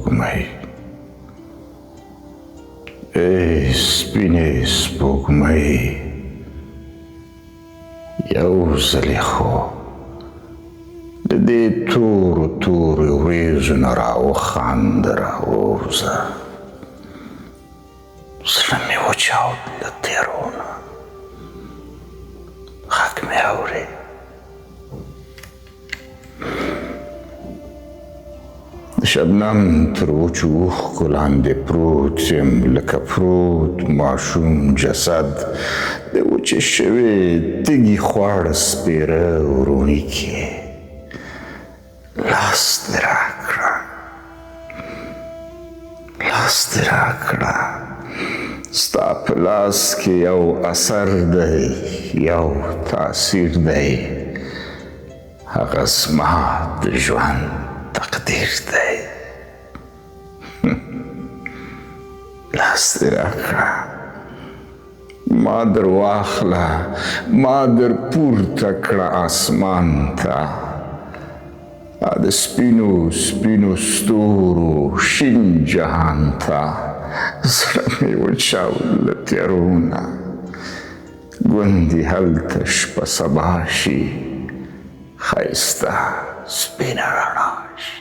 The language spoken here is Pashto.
سپوږمۍ، ای سپینې سپوږمۍ، یو ځلې خو د دې تورو تورو وریځو نه راوخانده، راووځه. زړه مې وچاود له تیرو نه، غږ مې اورې. د شبنم تر وچو اوښکو لاندې پروت یم، لکه پروت ماشوم جسد د وچې شوې تږي خواړه سپېره وروڼي کې. لاس دې راکړه، لاس دې راکړه، ستا په لاس کې یو اثر دی، یو تاثیر دی، هغه زما د ژوند تقدیر دی. لاس دې راکړه، ما در واخله، ما در پورته کړه اسمان ته، د سپینو سپینو ستورو شین جهان ته. زړه مې وچاود له تیارو نه، ګوندې هلته شپه سبا شي، ښایسته سپینه رڼا شي.